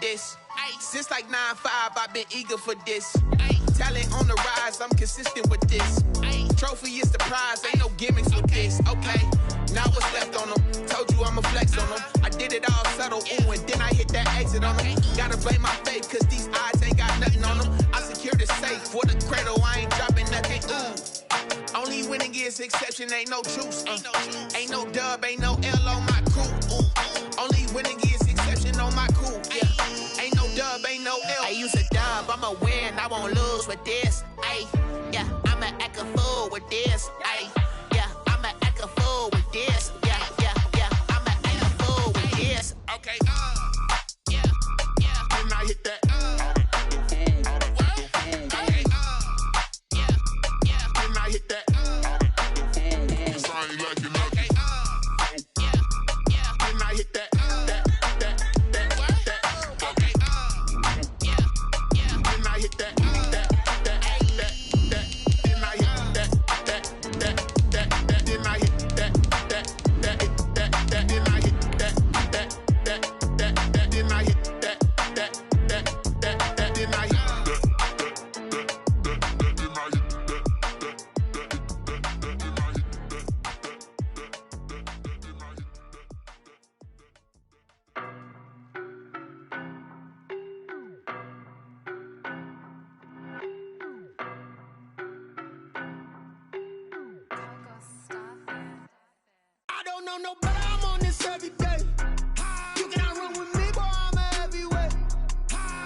this. Since like 9-5, I've been eager for this. Talent on the rise, I'm consistent with this. Trophy is the prize, ain't no gimmicks with this. Okay, now what's left on them? Told you I'ma flex on them. I did it all subtle, ooh, and then I hit that exit on them. Gotta blame my faith, cause these odds ain't got nothing on them. I secure the safe for the cradle, I ain't dropping nothing, ooh. Only winning is exception, ain't no truce. Ain't no dub, ain't no L on my crew. Only winning is exception on my crew. Yeah, ain't no dub, ain't no L. I use a dub, I'ma win, I won't lose with this. Ay, yeah, I'ma act a fool with this. Ay, yeah, I'ma act a fool with this. Yeah, I'ma act a fool with this. Okay, yeah, then I hit that. No, but I'm on this every day. You cannot run with me, boy, I'm a heavyweight.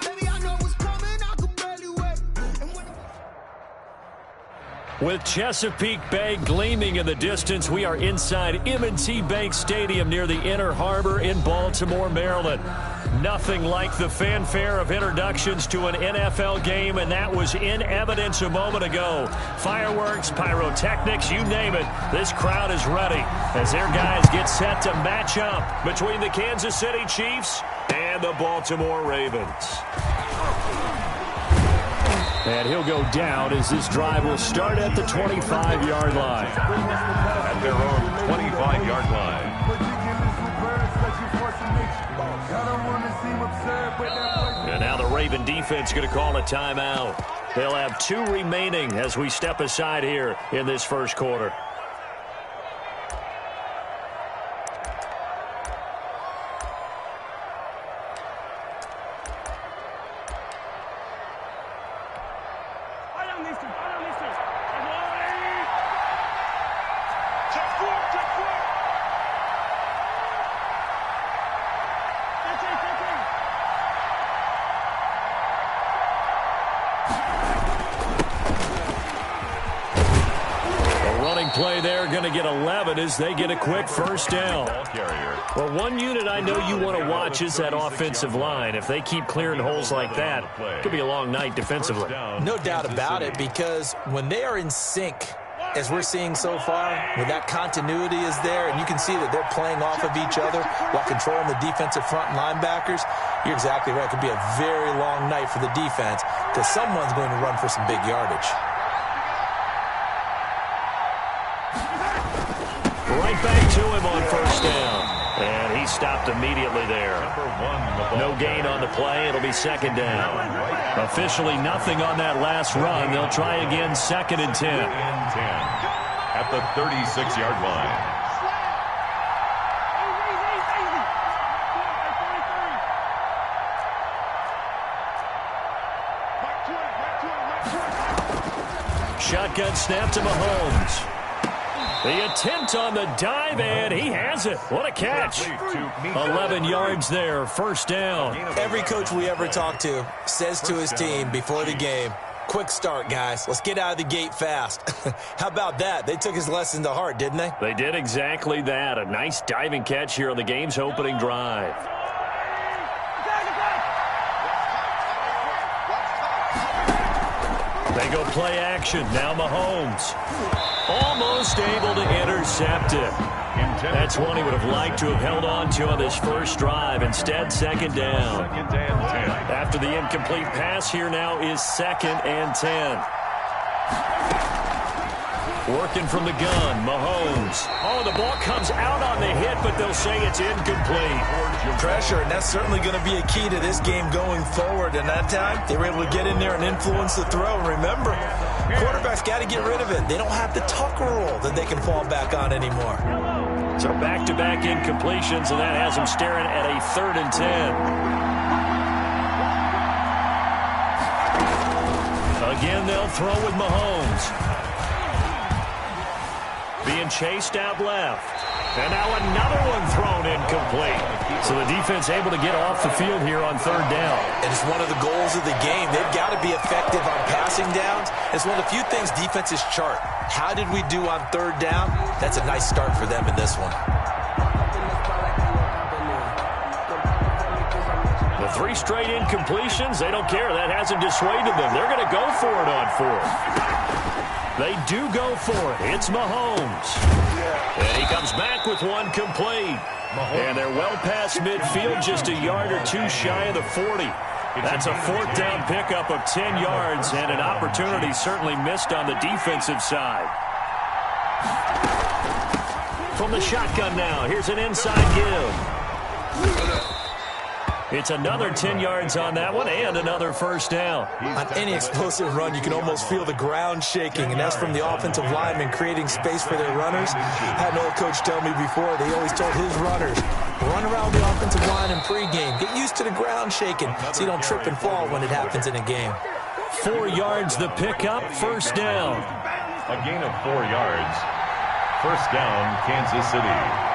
Baby, I know what's coming, I can barely wait. With Chesapeake Bay gleaming in the distance, we are inside M&T Bank Stadium near the Inner Harbor in Baltimore, Maryland. Nothing like the fanfare of introductions to an NFL game, and that was in evidence a moment ago. Fireworks, pyrotechnics, you name it. This crowd is ready as their guys get set to match up between the Kansas City Chiefs and the Baltimore Ravens. And he'll go down as this drive will start at the 25-yard line. At their own 25-yard line. And now the Raven defense going to call a timeout. They'll have 2 remaining as we step aside here in this first quarter. Play there, going to get 11 as they get a quick first down. Well, one unit I know you want to watch is that offensive line. If they keep clearing holes like that, it could be a long night defensively. No doubt about it, because when they are in sync, as we're seeing so far, when that continuity is there, and you can see that they're playing off of each other while controlling the defensive front linebackers, you're exactly right. It could be a very long night for the defense because someone's going to run for some big yardage. Right back to him on first down. And he stopped immediately there. No gain on the play. It'll be second down. Officially nothing on that last run. They'll try again, 2nd and 10. At the 36-yard line. Shotgun snap to Mahomes. The attempt on the dive, and he has it. What a catch. 11 yards there, first down. Every coach we ever talk to says to his team before the game, quick start, guys. Let's get out of the gate fast. How about that? They took his lesson to heart, didn't they? They did exactly that. A nice diving catch here on the game's opening drive. They go play action. Now Mahomes. Almost able to intercept it. That's one he would have liked to have held on to on this first drive. Instead, second down. After the incomplete pass, here now is 2nd and 10. Working from the gun, Mahomes. Oh, the ball comes out on the hit, but they'll say it's incomplete. Pressure, and that's certainly going to be a key to this game going forward. And that time, they were able to get in there and influence the throw. Remember, quarterbacks got to get rid of it. They don't have the Tucker rule that they can fall back on anymore. So back-to-back incompletions, and that has them staring at a 3rd and 10. Again, they'll throw with Mahomes. Being chased out left. And now another one thrown incomplete. So the defense able to get off the field here on 3rd down. And it's one of the goals of the game. They've got to be effective on passing downs. It's one of the few things defenses chart. How did we do on 3rd down? That's a nice start for them in this one. The 3 straight incompletions, they don't care. That hasn't dissuaded them. They're going to go for it on 4th. They do go for it. It's Mahomes. And he comes back with one complete. And they're well past midfield, just a yard or 2 shy of the 40. That's a 4th down pickup of 10 yards and an opportunity certainly missed on the defensive side. From the shotgun now, here's an inside give. It's another 10 yards on that one and another 1st down. On any explosive run, you can almost feel the ground shaking, and that's from the offensive linemen creating space for their runners. I had an old coach tell me before, they always told his runners, run around the offensive line in pregame. Get used to the ground shaking so you don't trip and fall when it happens in a game. 4 yards the pickup, 1st down. A gain of 4 yards. 1st down, Kansas City.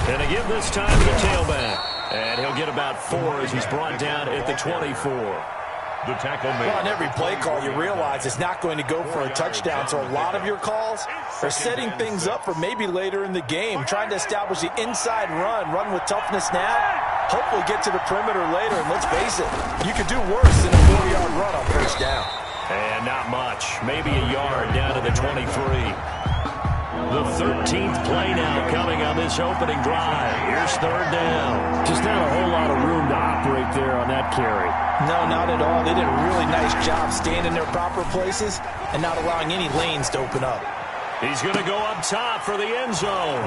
And again this time to the tailback. And he'll get about 4 as he's brought down at the 24. The tackle made. Well, on every play call, you realize it's not going to go for a touchdown. So a lot of your calls are setting things up for maybe later in the game, trying to establish the inside run with toughness now, hopefully get to the perimeter later. And let's face it, you could do worse than a 4-yard run on 1st down. And not much, maybe a yard down to the 23. The 13th play now coming on this opening drive. Here's 3rd down. Just not a whole lot of room to operate there on that carry. No, not at all. They did a really nice job staying in their proper places and not allowing any lanes to open up. He's going to go up top for the end zone.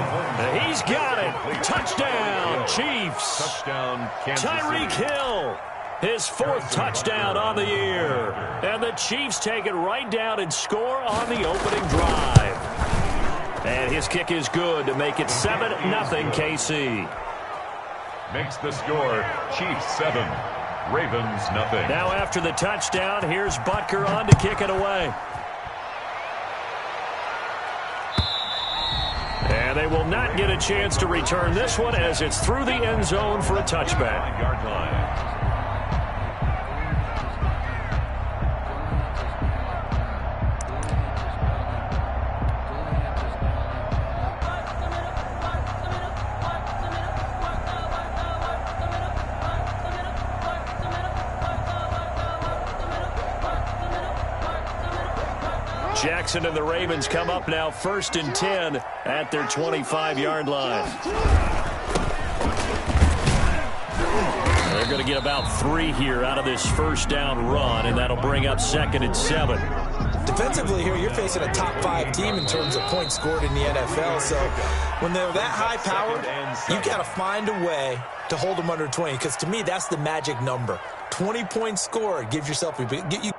He's got it. Touchdown, Chiefs. Touchdown, Kansas Tyreek City. Hill. His 4th touchdown on the year. And the Chiefs take it right down and score on the opening drive. And his kick is good to make it 7-0 KC. Makes the score Chiefs 7, Ravens nothing. Now after the touchdown, here's Butker on to kick it away. And they will not get a chance to return this one as it's through the end zone for a touchback. 9-yard line. Jackson and the Ravens come up now 1st and 10 at their 25-yard line. They're going to get about 3 here out of this 1st down run, and that'll bring up 2nd and 7. Defensively here, you're facing a top 5 team in terms of points scored in the NFL. So when they're that high-powered, you got to find a way to hold them under 20, because to me, that's the magic number. 20 points scored gives yourself a big...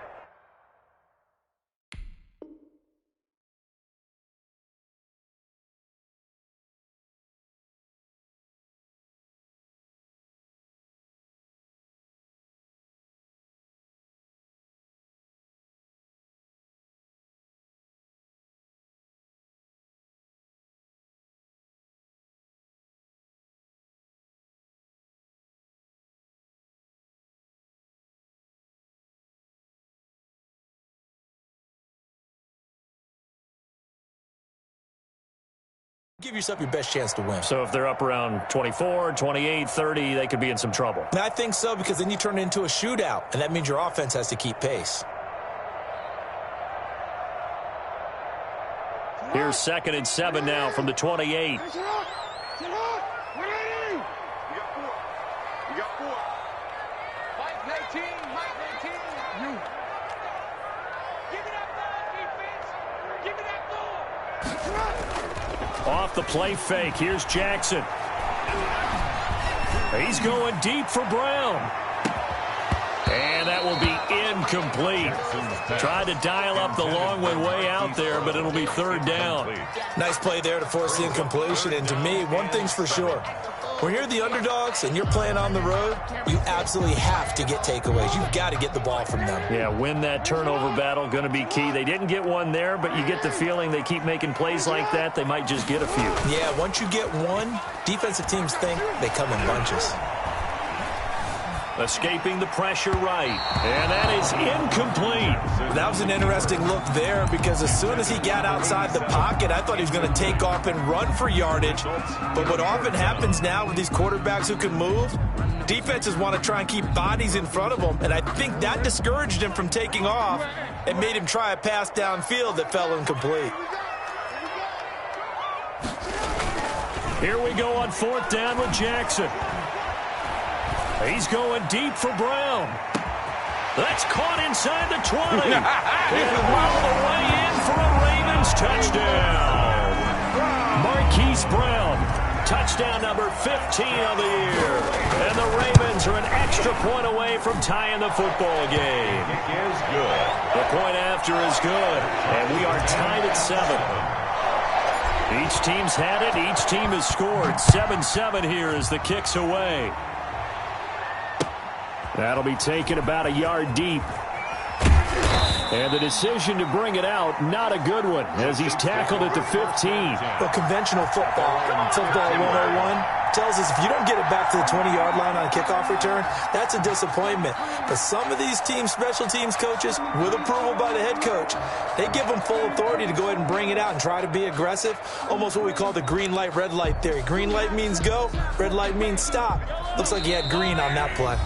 Give yourself your best chance to win. So if they're up around 24, 28, 30, they could be in some trouble. And I think so, because then you turn it into a shootout, and that means your offense has to keep pace. Here's 2nd and 7 now from the 28. Off the play fake, here's Jackson. He's going deep for Brown. And that will be incomplete. Tried to dial up the long way out there, but it'll be third down. Nice play there to force the incompletion. And to me, one thing's for sure. When you're the underdogs and you're playing on the road, you absolutely have to get takeaways. You've got to get the ball from them. Yeah, win that turnover battle, going to be key. They didn't get one there, but you get the feeling they keep making plays like that, they might just get a few. Yeah, once you get one, defensive teams think they come in bunches. Escaping the pressure right. And that is incomplete. That was an interesting look there because as soon as he got outside the pocket, I thought he was going to take off and run for yardage. But what often happens now with these quarterbacks who can move, defenses want to try and keep bodies in front of them. And I think that discouraged him from taking off and made him try a pass downfield that fell incomplete. Here we go on fourth down with Jackson. He's going deep for Brown. That's caught inside the 20. And all the way in for a Ravens touchdown. Marquise Brown, touchdown number 15 of the year. And the Ravens are an extra point away from tying the football game. Kick is good. The point after is good. And we are tied at 7. Each team's had it. Each team has scored. 7-7 here as the kick's away. That'll be taken about a yard deep. And the decision to bring it out, not a good one, as he's tackled at the 15. Well, conventional football 101, tells us if you don't get it back to the 20-yard line on a kickoff return, that's a disappointment. But some of these teams, special teams coaches, with approval by the head coach, they give them full authority to go ahead and bring it out and try to be aggressive, almost what we call the green light, red light theory. Green light means go, red light means stop. Looks like he had green on that play.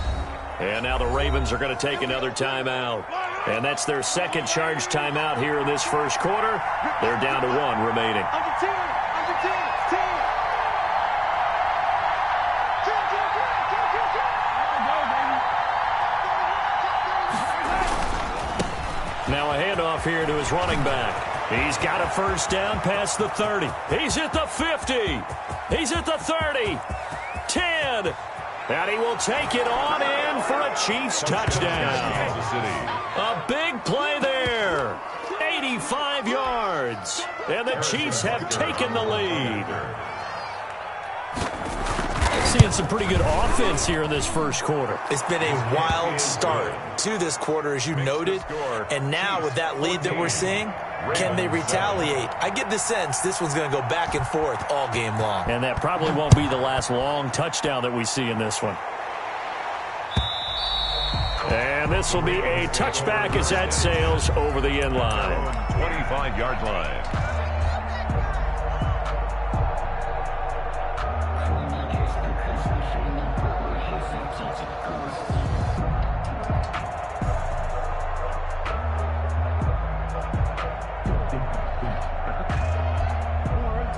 And now the Ravens are going to take another timeout. And that's their second charge timeout here in this first quarter. They're down to 1 remaining. Now a handoff here to his running back. He's got a first down past the 30. He's at the 50. He's at the 30. 10. And he will take it on in for a Chiefs touchdown. A big play there. 85 yards. And the Chiefs have taken the lead. Seeing some pretty good offense here in this first quarter. It's been a wild start to this quarter, as you noted. And now with that lead that we're seeing, can they retaliate? I get the sense this one's going to go back and forth all game long. And that probably won't be the last long touchdown that we see in this one. And this will be a touchback as that sails over the end line. 25-yard line.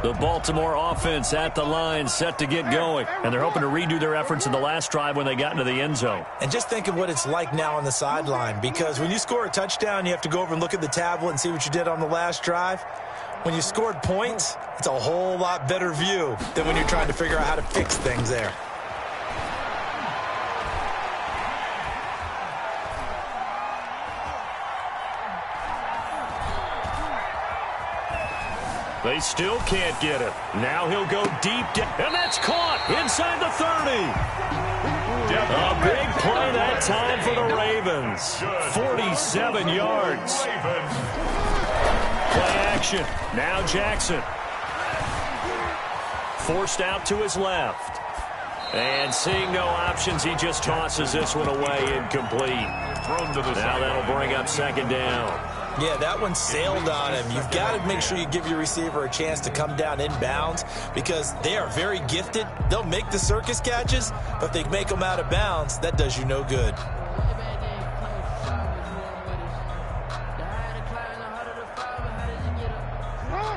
The Baltimore offense at the line, set to get going. And they're hoping to redo their efforts in the last drive when they got into the end zone. And just think of what it's like now on the sideline, because when you score a touchdown, you have to go over and look at the tablet and see what you did on the last drive. When you scored points, it's a whole lot better view than when you're trying to figure out how to fix things there. They still can't get it. Now he'll go deep down, and that's caught inside the 30. A big play that time for the Ravens. 47 yards. Play action. Now Jackson. Forced out to his left. And seeing no options, he just tosses this one away incomplete. Now that'll bring up second down. Yeah, that one sailed on him. You've got to make sure you give your receiver a chance to come down inbounds because they are very gifted. They'll make the circus catches, but if they make them out of bounds, that does you no good.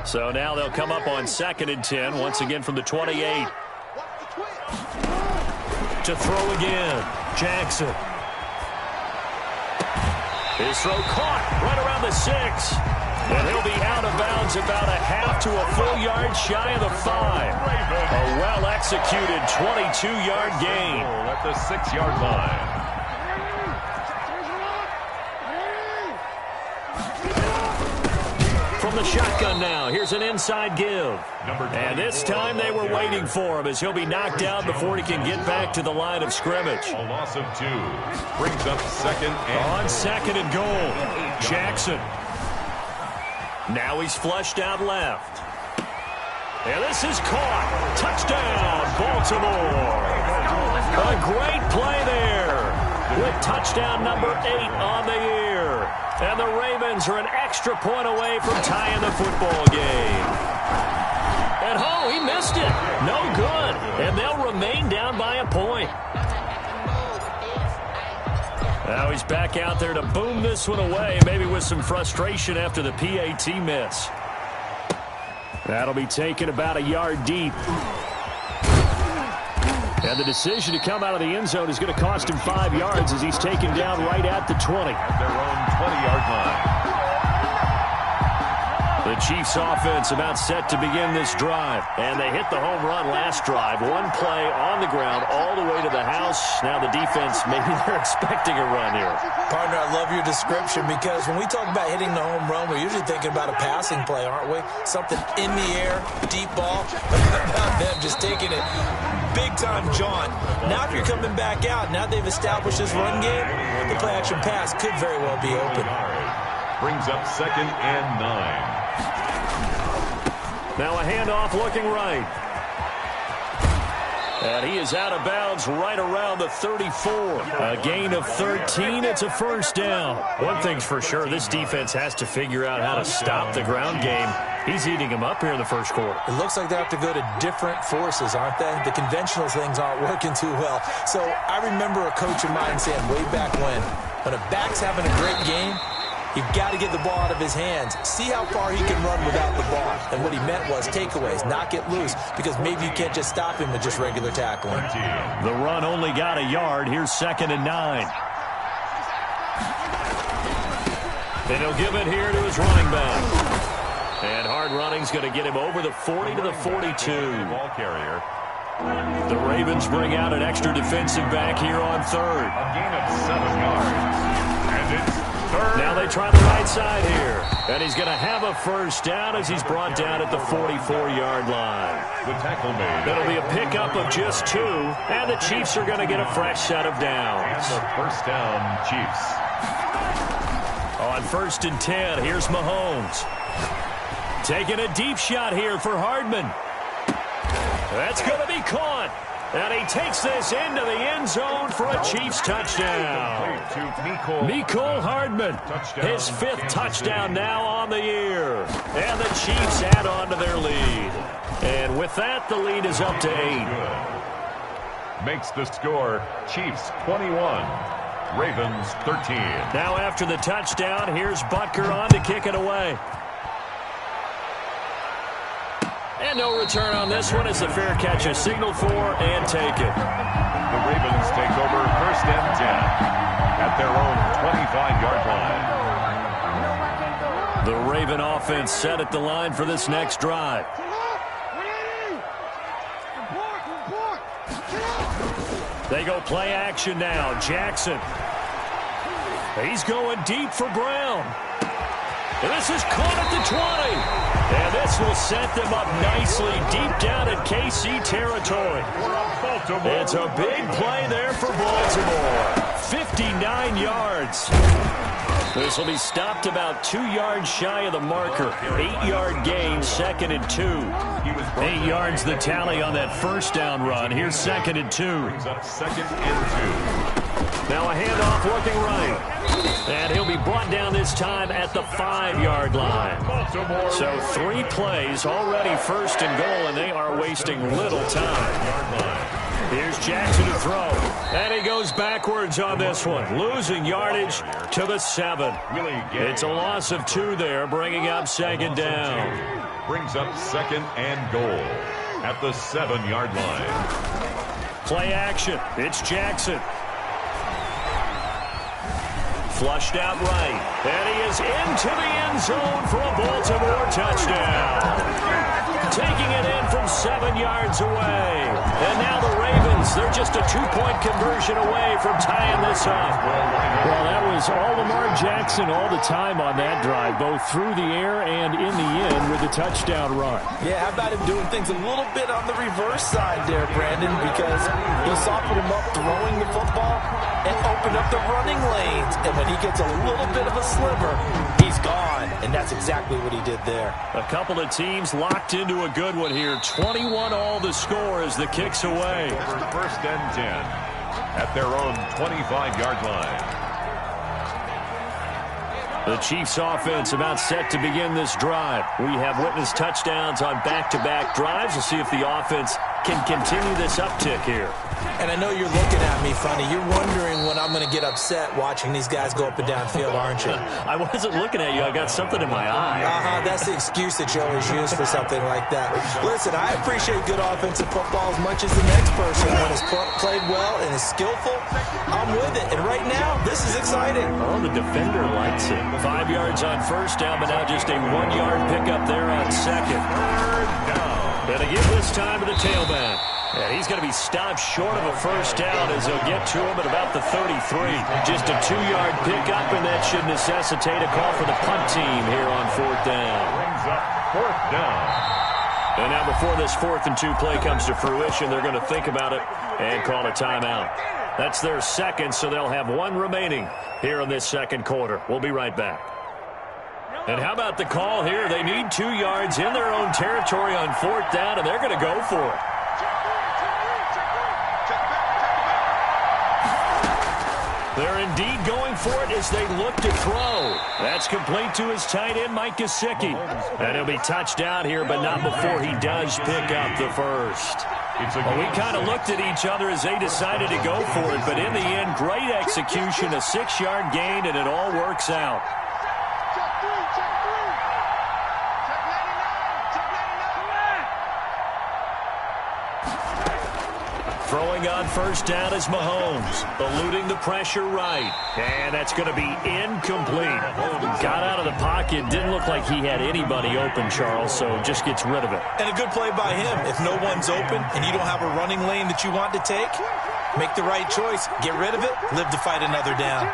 So now they'll come up on 2nd and 10, once again from the 28. To throw again, Jackson. His throw caught right around the 6. And he'll be out of bounds about a half to a full yard shy of the 5. A well-executed 22-yard gain. At the 6-yard line. From the shotgun now, here's an inside give. And this time they were waiting for him as he'll be knocked down before he can get back to the line of scrimmage. A loss of 2. Brings up second and on second and goal. Jackson. Now he's flushed out left. And this is caught. Touchdown, Baltimore. A great play there with touchdown number 8 on the year. And the Ravens are an extra point away from tying the football game. And he missed it. No good. And they'll remain down by a point. Now he's back out there to boom this one away, maybe with some frustration after the PAT miss. That'll be taken about a yard deep. And the decision to come out of the end zone is going to cost him 5 yards as he's taken down right at the 20. At their own 20-yard line. The Chiefs offense about set to begin this drive. And they hit the home run last drive. One play on the ground all the way to the house. Now the defense, maybe they're expecting a run here. Partner, I love your description because when we talk about hitting the home run, we're usually thinking about a passing play, aren't we? Something in the air, deep ball. About them just taking it big-time jaunt. Now if you're coming back out, now they've established this run game, the play-action pass could very well be open. Brings up second and 9. Now a handoff looking right. And he is out of bounds right around the 34. A gain of 13. It's a first down. One thing's for sure, this defense has to figure out how to stop the ground game. He's eating them up here in the first quarter. It looks like they have to go to different forces, aren't they? The conventional things aren't working too well. So I remember a coach of mine saying way back when a back's having a great game, you've got to get the ball out of his hands. See how far he can run without the ball. And what he meant was takeaways, not get loose, because maybe you can't just stop him with just regular tackling. The run only got a yard. Here's second and 9. And he'll give it here to his running back. And hard running's going to get him over the 40 to the 42. Ball carrier. The Ravens bring out an extra defensive back here on third. A gain of 7 yards. And it's third. Now they try the right side here. And he's going to have a first down as he's brought down at the 44-yard line. The tackle made. It'll be a pickup of just 2. And the Chiefs are going to get a fresh set of downs. And the first down, Chiefs. On first and 10, here's Mahomes. Taking a deep shot here for Hardman. That's going to be caught. And he takes this into the end zone for a Chiefs touchdown. Mecole Hardman, his 5th touchdown now on the year. And the Chiefs add on to their lead. And with that, the lead is up to 8. Makes the score Chiefs 21, Ravens 13. Now after the touchdown, here's Butker on to kick it away. And no return on this one as the fair catch is signaled for and taken. The Ravens take over first and 10 at their own 25-yard line. The Raven offense set at the line for this next drive. They go play action now. Jackson. He's going deep for Brown. And this is caught at the 20. And this will set them up nicely deep down in KC territory. It's a big play there for Baltimore. 59 yards. This will be stopped about 2 yards shy of the marker. 8-yard gain, second and 2. 8 yards the tally on that first down run. Here's second and 2. Second and 2. Now a handoff looking right. And he'll be brought down this time at the 5-yard line. So 3 plays, already first and goal, and they are wasting little time. Here's Jackson to throw. And he goes backwards on this one, losing yardage to the 7. It's a loss of 2 there, bringing up second down. Brings up second and goal at the 7-yard line. Play action. It's Jackson. Flushed out right. And he is into the end zone for a Baltimore touchdown. Taking it in from 7 yards away. And now the Ravens, they're just a 2-point conversion away from tying this up. Well, that was all Lamar Jackson all the time on that drive, both through the air and in the end with the touchdown run. Yeah, how about him doing things a little bit on the reverse side there, Brandon, because he softened him up throwing the football and opened up the running lanes. And when he gets a little bit of a sliver, he's gone. And that's exactly what he did there. A couple of teams locked into a good one here. 21 all the score as the kick's away. First and 10 at their own 25-yard line. The Chiefs offense about set to begin this drive. We have witnessed touchdowns on back-to-back drives. We'll see if the offense can continue this uptick here. And I know you're looking at me funny. You're wondering when I'm going to get upset watching these guys go up and down field, aren't you? I wasn't looking at you. I got something in my eye. That's the excuse that you always use for something like that. Listen, I appreciate good offensive football as much as the next person. When it's played well and is skillful, I'm with it. And right now, this is exciting. Oh, the defender likes it. 5 yards on first down, but now just a 1-yard pickup there on second. Third down. And again this time to the tailback. And he's going to be stopped short of a first down as he'll get to him at about the 33. Just a 2-yard pickup, and that should necessitate a call for the punt team here on fourth down. Brings up fourth down. And now before this 4th and 2 play comes to fruition, they're going to think about it and call a timeout. That's their second, so they'll have 1 remaining here in this second quarter. We'll be right back. And how about the call here? They need 2 yards in their own territory on fourth down, and they're going to go for it. They're indeed going for it as they look to throw. That's complete to his tight end, Mike Gesicki. And he'll be touched out here, but not before he does pick up the first. Well, we kind of looked at each other as they decided to go for it, but in the end, great execution, a 6-yard gain, and it all works out. Throwing on first down is Mahomes, eluding the pressure right. And that's going to be incomplete. Got out of the pocket, didn't look like he had anybody open, Charles, so just gets rid of it. And a good play by him. If no one's open and you don't have a running lane that you want to take, make the right choice. Get rid of it, live to fight another down.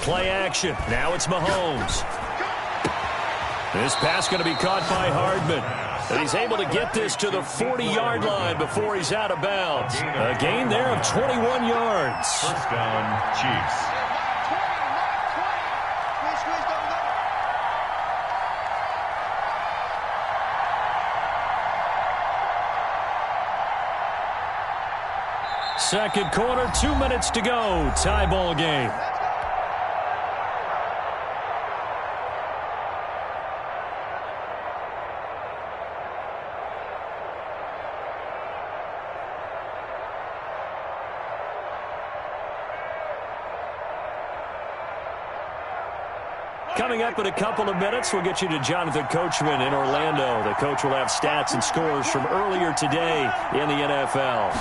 Play action. Now it's Mahomes. This pass going to be caught by Hardman. And he's able to get this to the 40-yard line before he's out of bounds. A gain there of 21 yards. First down, Chiefs. Second quarter, 2 minutes to go. Tie ball game. Coming up in a couple of minutes, we'll get you to Jonathan Coachman in Orlando. The coach will have stats and scores from earlier today in the NFL.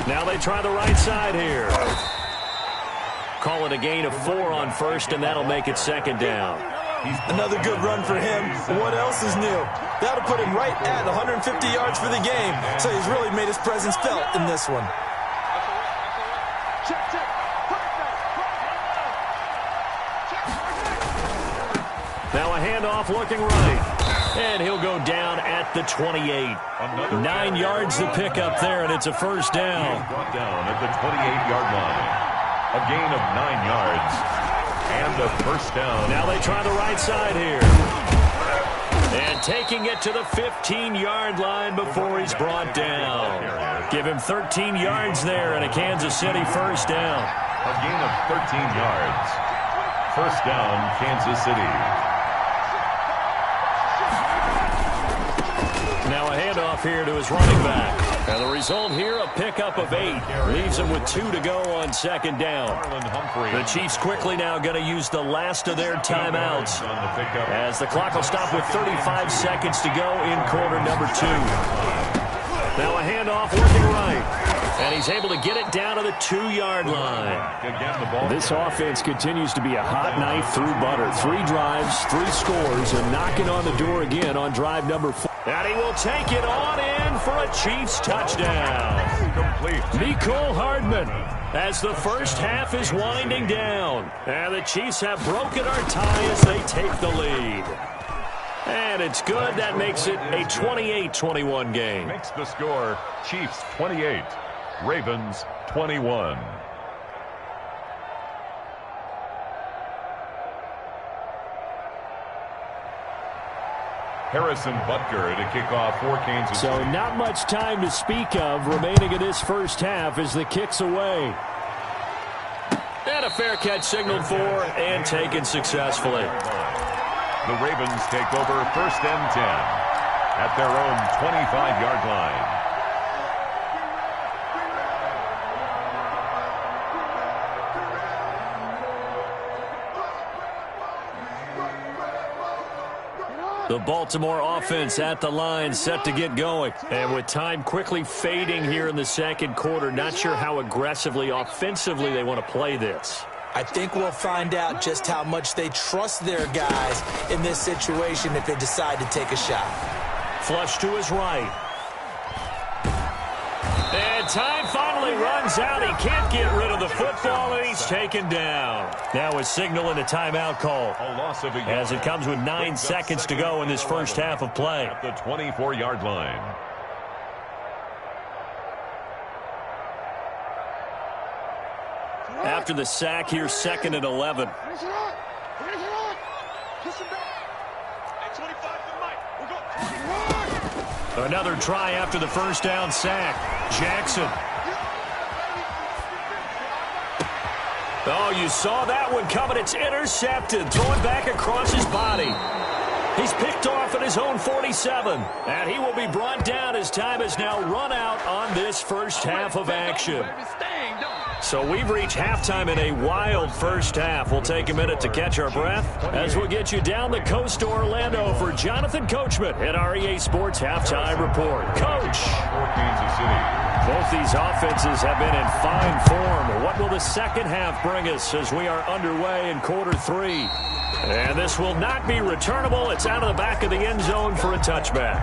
Now they try the right side here. Call it a gain of 4 on first, and that'll make it second down. Another good run for him. What else is new? That'll put him right at 150 yards for the game, so he's really made his presence felt in this one. Now a handoff looking right. And he'll go down at the 28. 9 yards to pick up there, and it's a first down. Brought down at the 28-yard line. A gain of 9 yards. And a first down. Now they try the right side here. And taking it to the 15-yard line before he's brought down. Give him 13 yards there and a Kansas City first down. A gain of 13 yards. First down, Kansas City. Now a handoff here to his running back. And the result here, a pickup of 8. Leaves them with 2 to go on second down. The Chiefs quickly now going to use the last of their timeouts as the clock will stop with 35 seconds to go in quarter number 2. Now a handoff working right. And he's able to get it down to the 2-yard line. This offense continues to be a hot knife through butter. 3 drives, 3 scores, and knocking on the door again on drive number 4. And he will take it on in for a Chiefs touchdown. Mecole Hardman as the first half is winding down. And the Chiefs have broken our tie as they take the lead. And it's good. That makes it a 28-21 game. Makes the score Chiefs 28, Ravens 21. Harrison Butker to kick off for Kansas City. So not much time to speak of remaining in this first half as the kick's away. And a fair catch signaled for and taken successfully. The Ravens take over 1st and 10 at their own 25-yard line. The Baltimore offense at the line set to get going. And with time quickly fading here in the second quarter, not sure how aggressively, offensively they want to play this. I think we'll find out just how much they trust their guys in this situation if they decide to take a shot. Flush to his right. And time finally runs out. He can't get rid of the football, and he's taken down. Now a signal and a timeout call as it comes with 9 seconds to go in this first half of play. At the 24-yard line. After the sack here, 2nd and 11. Another try after the first down sack. Jackson. Oh, you saw that one coming. It's intercepted. Throwing back across his body. He's picked off at his own 47. And he will be brought down as time has now run out on this first half of action. So we've reached halftime in a wild first half. We'll take a minute to catch our breath as we'll get you down the coast to Orlando for Jonathan Coachman at REA Sports Halftime Report. Coach. For Kansas City. Both these offenses have been in fine form. What will the second half bring us as we are underway in quarter 3? And this will not be returnable. It's out of the back of the end zone for a touchback.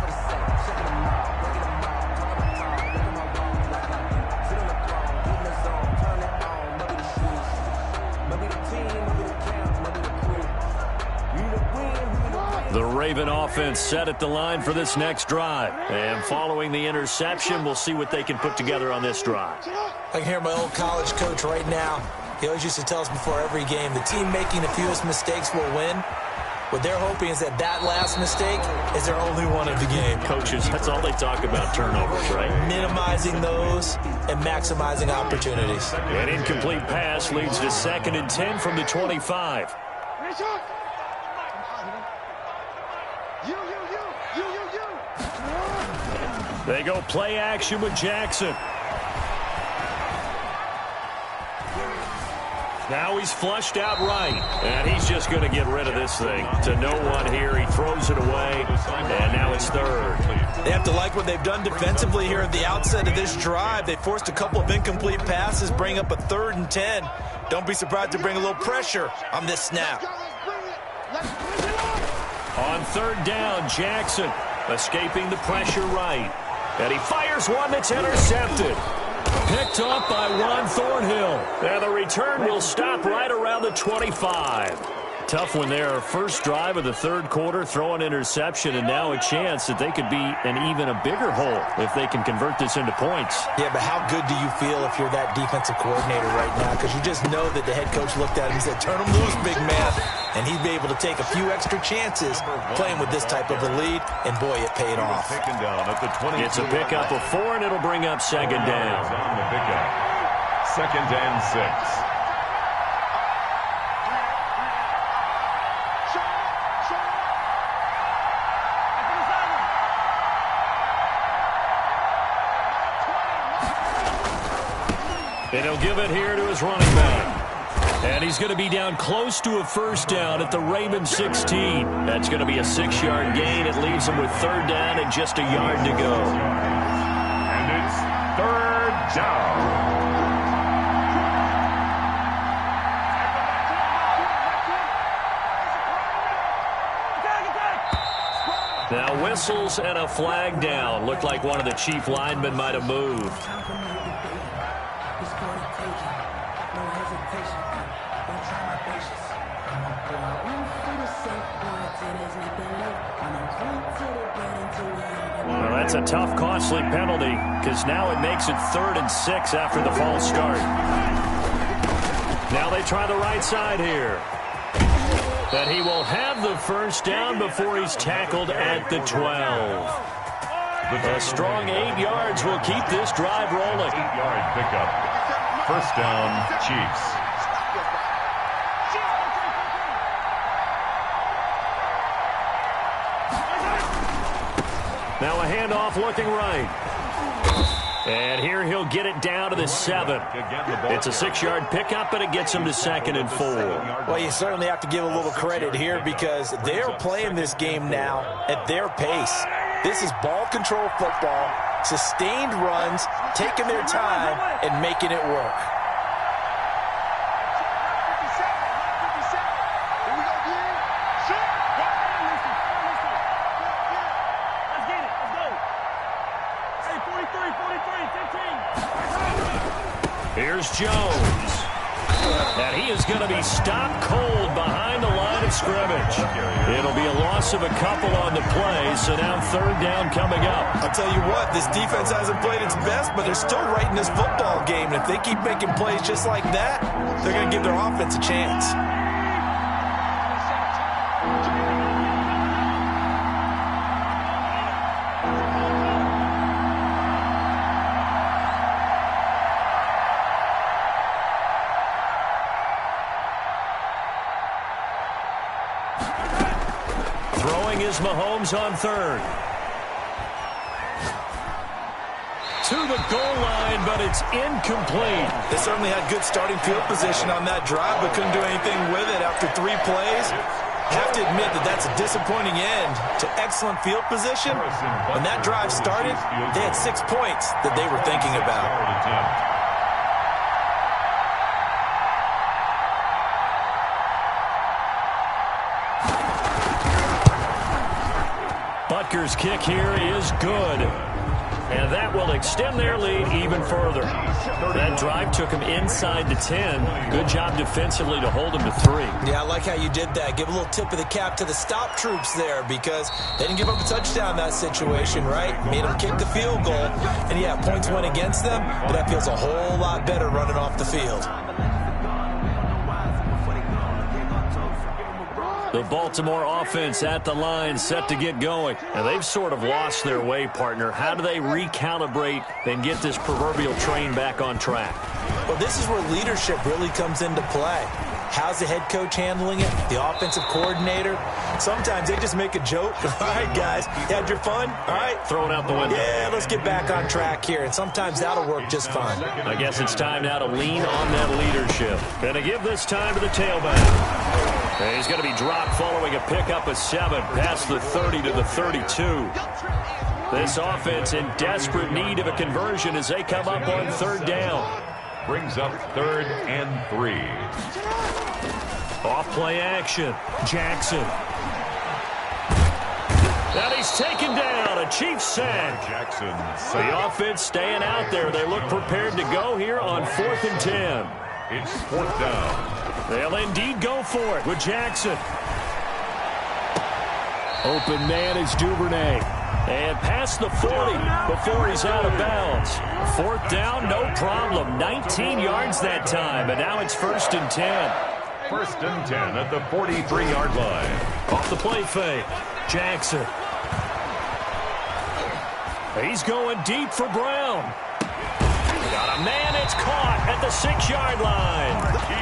The Raven offense set at the line for this next drive. And following the interception, we'll see what they can put together on this drive. I can hear my old college coach right now. He always used to tell us before every game, the team making the fewest mistakes will win. What they're hoping is that that last mistake is their only one of the game. Coaches, that's all they talk about, turnovers, right? Minimizing those and maximizing opportunities. An incomplete pass leads to 2nd and 10 from the 25. They go play action with Jackson. Now he's flushed out right. And he's just going to get rid of this thing. To no one here. He throws it away. And now it's 3rd. They have to like what they've done defensively here at the outset of this drive. They forced a couple of incomplete passes, bring up a 3rd and 10. Don't be surprised to bring a little pressure on this snap. On 3rd down, Jackson escaping the pressure right. And he fires one that's intercepted. Picked off by Juan Thornhill. And the return will stop right around the 25. Tough one there. First drive of the 3rd quarter, throw an interception, and now a chance that they could be in even a bigger hole if they can convert this into points. Yeah, but how good do you feel if you're that defensive coordinator right now? Because you just know that the head coach looked at him and said, turn him loose, big man. And he'd be able to take a few extra chances playing with this type of a lead, and boy, it paid off. It's a pickup of 4, and it'll bring up 2nd down. 2nd and 6. And he'll give it here to his running back. And he's going to be down close to a first down at the Ravens 16. That's going to be a 6-yard gain. It leaves him with third down and just a yard to go. And it's third down. Now whistles and a flag down. Looked like one of the chief linemen might have moved. Well, that's a tough, costly penalty because now it makes it 3rd and 6 after the false start. Now they try the right side here. But he will have the first down before he's tackled at the 12. A strong 8 yards will keep this drive rolling. 8-yard pickup. First down, Chiefs. Now a handoff looking right. And here he'll get it down to the 7. It's a 6-yard pickup, but it him to 2nd and 4. Well, you certainly have to give a little credit here because they're playing this game now at their pace. This is ball control football, sustained runs, taking their time, and making it work. Here's Jones. And he is going to be stopped cold behind the line of scrimmage. It'll be a loss of a couple on the play, so now 3rd down coming up. I'll tell you what, this defense hasn't played its best, but they're still right in this football game. And if they keep making plays just like that, they're going to give their offense a chance. Mahomes on 3rd. To the goal line, but it's incomplete. They certainly had good starting field position on that drive, but couldn't do anything with it after 3 plays. Have to admit that that's a disappointing end to excellent field position. When that drive started, they had 6 points that they were thinking about. Butker's kick here is good. And that will extend their lead even further. That drive took him inside the 10. Good job defensively to hold him to 3. Yeah, I like how you did that. Give a little tip of the cap to the stop troops there because they didn't give up a touchdown in that situation, right? Made them kick the field goal. And, yeah, points went against them, but that feels a whole lot better running off the field. The Baltimore offense at the line set to get going. And they've sort of lost their way, partner. How do they recalibrate and get this proverbial train back on track? Well, this is where leadership really comes into play. How's the head coach handling it? The offensive coordinator? Sometimes they just make a joke. All right, guys, you had your fun? All right. Throw it out the window. Yeah, let's get back on track here. And sometimes that'll work just fine. I guess it's time now to lean on that leadership. And to give this time to the tailback. And he's going to be dropped following a pickup of 7 past the 30 to the 32. This offense in desperate need of a conversion as they come up on 3rd down. Brings up 3rd and 3. Off play action. Jackson. And he's taken down. A Chiefs sack. Jackson. The offense staying out there. They look prepared to go here on 4th and 10. It's 4th down. They'll indeed go for it with Jackson. Open man is Duvernay. And past the 40 before he's out of bounds. 4th down, no problem. 19 yards that time, and now it's 1st and 10. 1st and 10 at the 43-yard line. Off the play fake. Jackson. He's going deep for Brown. Got a man, it's caught at the 6-yard line.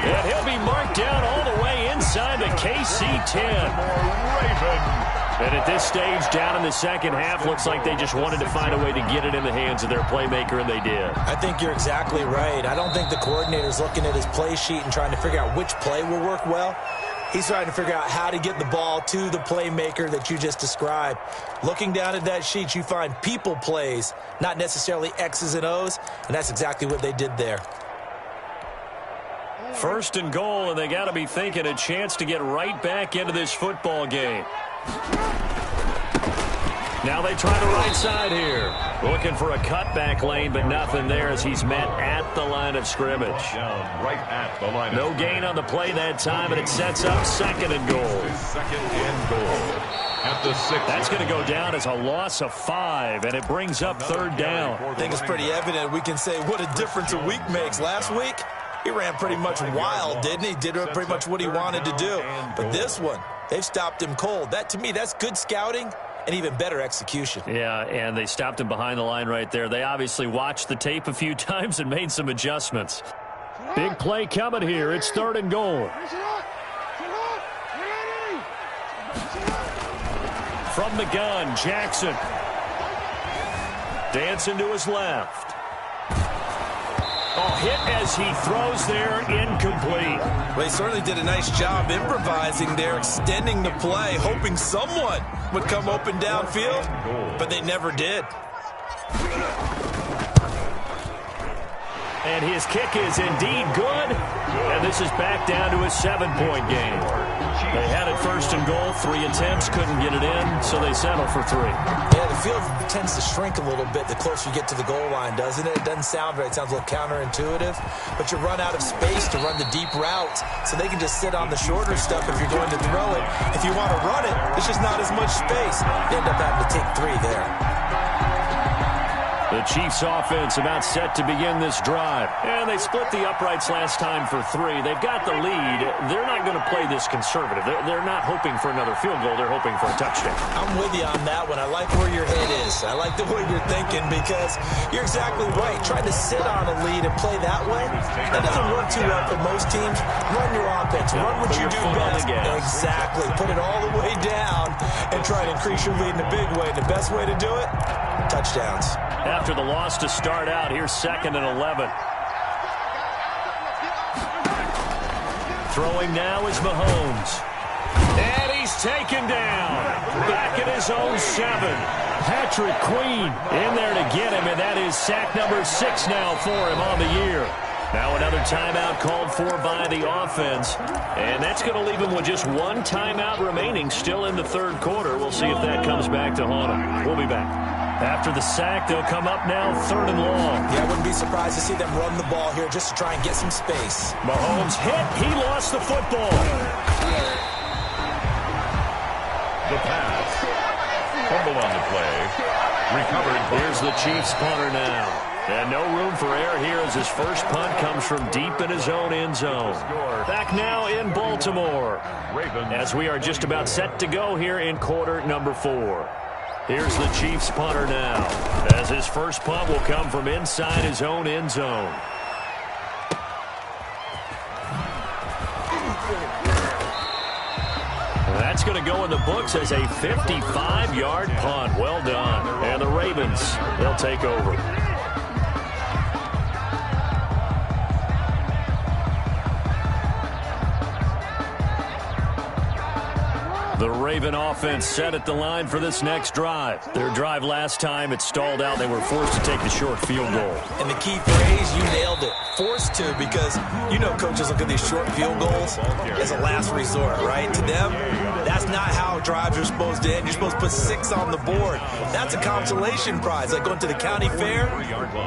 And he'll be marked down all the way inside the KC 10. Raven And at this stage, down in the second half, looks like they just wanted to find a way to get it in the hands of their playmaker, and they did. I think you're exactly right. I don't think the coordinator's looking at his play sheet and trying to figure out which play will work well. He's trying to figure out how to get the ball to the playmaker that you just described. Looking down at that sheet, you find people plays, not necessarily X's and O's, and that's exactly what they did there. First and goal, and they got to be thinking a chance to get right back into this football game. Now they try the right side here. Looking for a cutback lane, but nothing there as he's met at the line of scrimmage. Right at the line. No gain on the play that time, and it sets up second and goal. Second and goal. At the 6. That's going to go down as a loss of 5, and it brings up third down. I think it's pretty evident. We can say what a difference a week makes. Last week, he ran pretty much wild, didn't he? Did pretty much what he wanted to do. But this one, they've stopped him cold. That, to me, that's good scouting and even better execution. Yeah, and they stopped him behind the line right there. They obviously watched the tape a few times and made some adjustments. Big play coming here. It's third and goal. From the gun, Jackson. Dancing to his left. Oh, hit as he throws there, incomplete. Well, he certainly did a nice job improvising there, extending the play, hoping someone would come open downfield, but they never did. And his kick is indeed good, and this is back down to a 7-point game. They had it first and goal, 3 attempts, couldn't get it in, so they settle for 3. Yeah, the field tends to shrink a little bit the closer you get to the goal line, doesn't it? It doesn't sound right. It sounds a little counterintuitive, but you run out of space to run the deep routes, so they can just sit on the shorter stuff if you're going to throw it. If you want to run it, it's just not as much space. You end up having to take 3 there. The Chiefs offense about set to begin this drive. And they split the uprights last time for 3. They've got the lead. They're not going to play this conservative. They're not hoping for another field goal. They're hoping for a touchdown. I'm with you on that one. I like where your head is. I like the way you're thinking because you're exactly right. Trying to sit on a lead and play that way, that doesn't work too well for most teams. Run your offense. Run what you do best. Exactly. Put it all the way down and try to increase your lead in a big way. The best way to do it, touchdowns. After the loss to start out, here's 2nd and 11. Throwing now is Mahomes. And he's taken down. Back at his own 7. Patrick Queen in there to get him, and that is sack number 6 now for him on the year. Now another timeout called for by the offense, and that's going to leave him with just 1 timeout remaining still in the third quarter. We'll see if that comes back to haunt him. We'll be back. After the sack, they'll come up now 3rd and long. Yeah, I wouldn't be surprised to see them run the ball here just to try and get some space. Mahomes hit. He lost the football. The pass. Fumble on the play. Recovered. Here's the Chiefs punter now. And no room for error here as his first punt comes from deep in his own end zone. Back now in Baltimore as we are just about set to go here in quarter number 4. Here's the Chiefs punter now as his first punt will come from inside his own end zone. That's going to go in the books as a 55-yard punt. Well done. And the Ravens, they'll take over. The Raven offense set at the line for this next drive. Their drive last time, it stalled out. They were forced to take the short field goal. And the key phrase, you nailed it. Forced to, because you know coaches look at these short field goals as a last resort, right? To them, that's not how drives are supposed to end. You're supposed to put 6 on the board. That's a consolation prize. Like going to the county fair,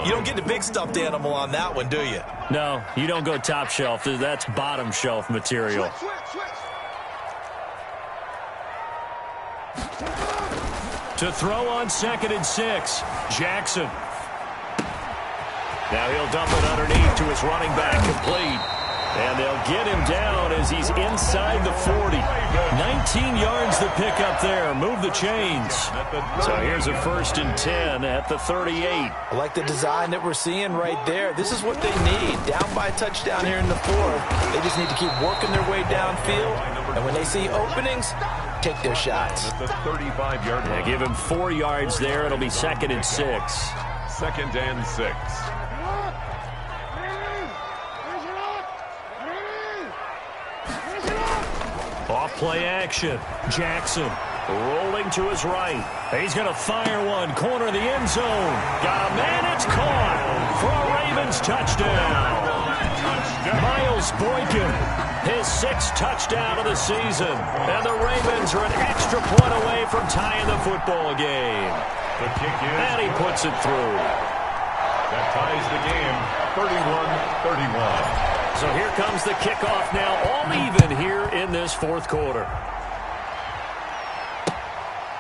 you don't get the big stuffed animal on that one, do you? No, you don't go top shelf. That's bottom shelf material. To throw on 2nd and 6, Jackson. Now he'll dump it underneath to his running back, complete. And they'll get him down as he's inside the 40. 19 yards to pick up there. Move the chains. So here's a 1st and 10 at the 38. I like the design that we're seeing right there. This is what they need. Down by a touchdown here in the 4th. They just need to keep working their way downfield. And when they see openings, take their shots. At the 35-yard line. Give him 4 yards there. It'll be 2nd and 6. 2nd and 6. Off play action. Jackson rolling to his right. He's going to fire one. Corner of the end zone. Got a man. It's caught for a Ravens touchdown. Miles Boykin, his 6th touchdown of the season. And the Ravens are an extra point away from tying the football game. The kick is. And he puts it through. That ties the game. 31-31. So here comes the kickoff now, all even here in this 4th quarter.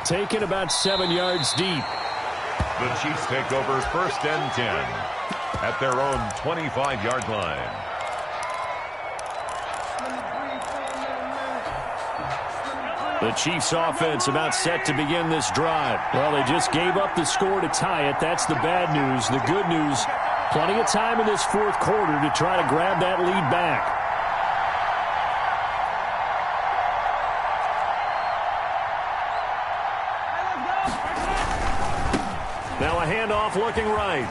Taken about 7 yards deep. The Chiefs take over 1st and 10 at their own 25-yard line. The Chiefs offense about set to begin this drive. Well, they just gave up the score to tie it. That's the bad news. The good news, plenty of time in this 4th quarter to try to grab that lead back. Now a handoff looking right.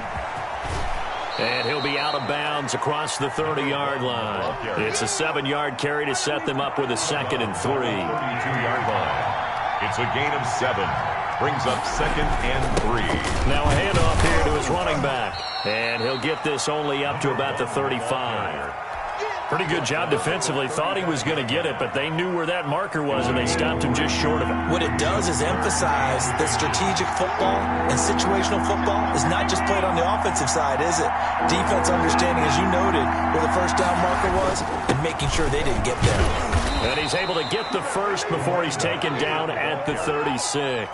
And he'll be out of bounds across the 30-yard line. It's a 7-yard carry to set them up with a 2nd and 3. 32-yard line. It's a gain of 7. Brings up 2nd and 3. Now a handoff here to his running back. And he'll get this only up to about the 35. Pretty good job defensively. Thought he was going to get it, but they knew where that marker was, and they stopped him just short of it. What it does is emphasize that strategic football and situational football is not just played on the offensive side, is it? Defense understanding, as you noted, where the 1st down marker was and making sure they didn't get there. And he's able to get the 1st before he's taken down at the 36.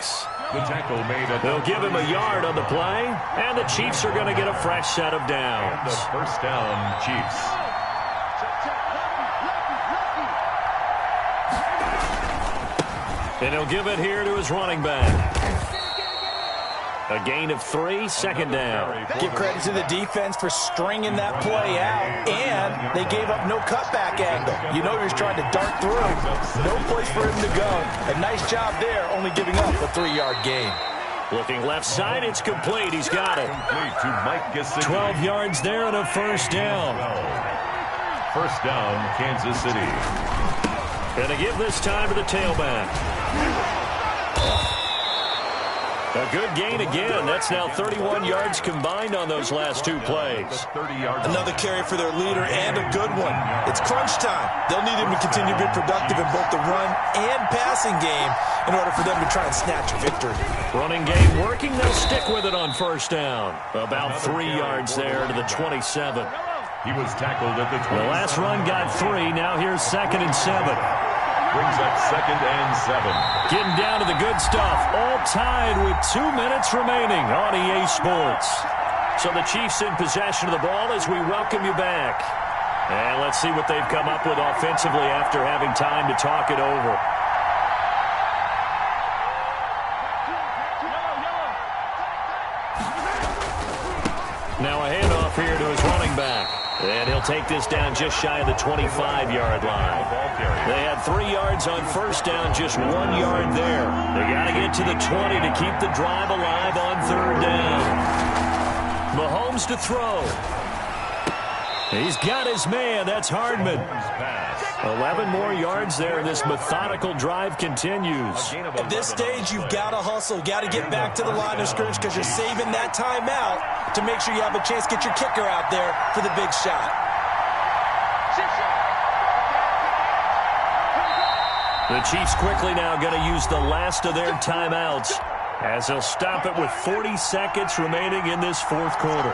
The tackle made it. They'll give him a yard on the play, and the Chiefs are going to get a fresh set of downs. The 1st down, Chiefs. And he'll give it here to his running back. A gain of 3, 2nd down. Give credit to the defense for stringing that play out, and they gave up no cutback angle. You know he's trying to dart through. No place for him to go. A nice job there, only giving up a 3-yard gain. Looking left side, it's complete. He's got it. Complete to Mike Gesicki. 12 yards there and a 1st down. 1st down, Kansas City. Going to give this time to the tailback. A good gain again. That's now 31 yards combined on those last 2 plays. Another carry for their leader and a good one. It's crunch time. They'll need him to continue to be productive in both the run and passing game in order for them to try and snatch a victory. Running game working. They'll stick with it on 1st down. About 3 yards there to the 27. He was tackled at the 20. The last run got 3. Now here's 2nd and 7. Brings up 2nd and 7. Getting down to the good stuff. All tied with 2 minutes remaining on EA Sports. So the Chiefs in possession of the ball as we welcome you back. And let's see what they've come up with offensively after having time to talk it over. Now a handoff here to his running back. And he'll take this down just shy of the 25-yard line. They had 3 yards on 1st down, just 1 yard there. They got to get to the 20 to keep the drive alive on 3rd down. Mahomes to throw. He's got his man. That's Hardman. 11 more yards there. This methodical drive continues. At this stage, you've got to hustle. Got to get back to the line of scrimmage because you're saving that timeout to make sure you have a chance to get your kicker out there for the big shot. The Chiefs quickly now going to use the last of their timeouts as they'll stop it with 40 seconds remaining in this 4th quarter.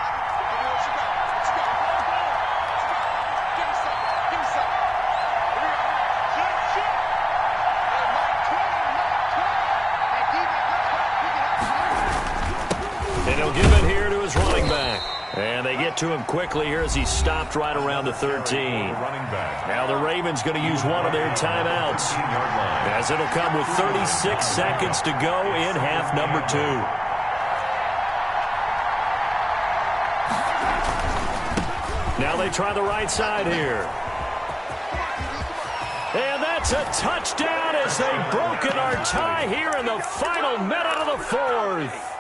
get to him quickly here as he stopped right around the 13. Now the Ravens going to use one of their timeouts, as it'll come with 36 seconds to go in half number 2. Now they try the right side here. And that's a touchdown as they've broken our tie here in the final minute of the 4th.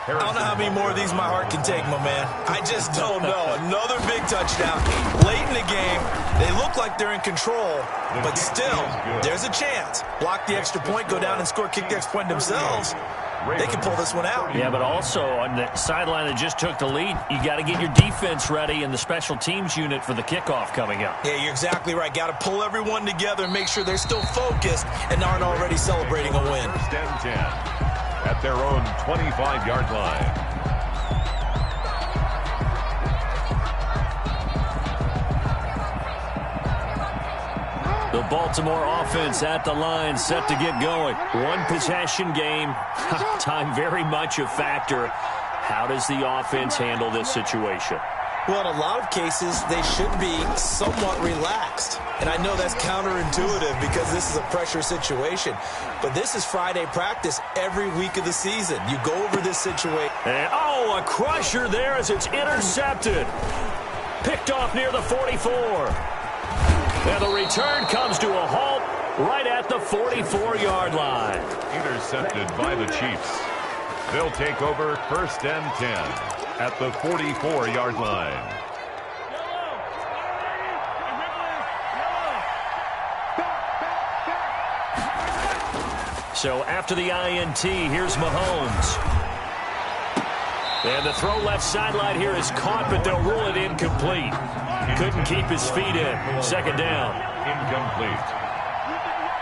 I don't know how many more of these my heart can take, my man. I just don't know. Another big touchdown. Late in the game, they look like they're in control, but still, there's a chance. Block the extra point, go down and score, kick the extra point themselves. They can pull this one out. Yeah, but also on the sideline that just took the lead, you got to get your defense ready and the special teams unit for the kickoff coming up. Yeah, you're exactly right. Got to pull everyone together and make sure they're still focused and aren't already celebrating a win. First and 10 at their own 25-yard line. The Baltimore offense at the line, set to get going. One possession game. Time very much a factor. How does the offense handle this situation? Well, in a lot of cases, they should be somewhat relaxed. And I know that's counterintuitive because this is a pressure situation. But this is Friday practice every week of the season. You go over this situation. And, a crusher there as it's intercepted. Picked off near the 44. And the return comes to a halt right at the 44-yard line. Intercepted by the Chiefs. They'll take over first and 10 at the 44-yard line. So after the INT, here's Mahomes. And the throw left sideline here is caught, but they'll rule it incomplete. Couldn't keep his feet in. Second down. Incomplete.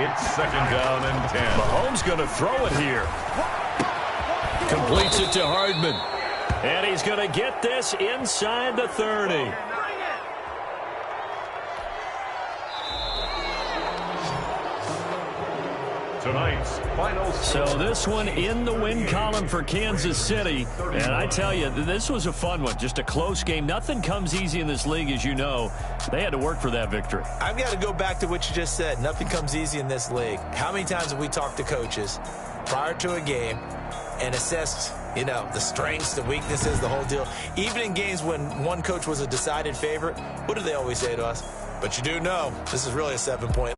It's second down and 10. Mahomes going to throw it here. Completes it to Hardman. And he's going to get this inside the 30. Tonight's final. So this one in the win column for Kansas City. And I tell you, this was a fun one. Just a close game. Nothing comes easy in this league, as you know. They had to work for that victory. I've got to go back to what you just said. Nothing comes easy in this league. How many times have we talked to coaches prior to a game and assessed, the strengths, the weaknesses, the whole deal? Even in games when one coach was a decided favorite, what do they always say to us? But you do know this is really a 7-point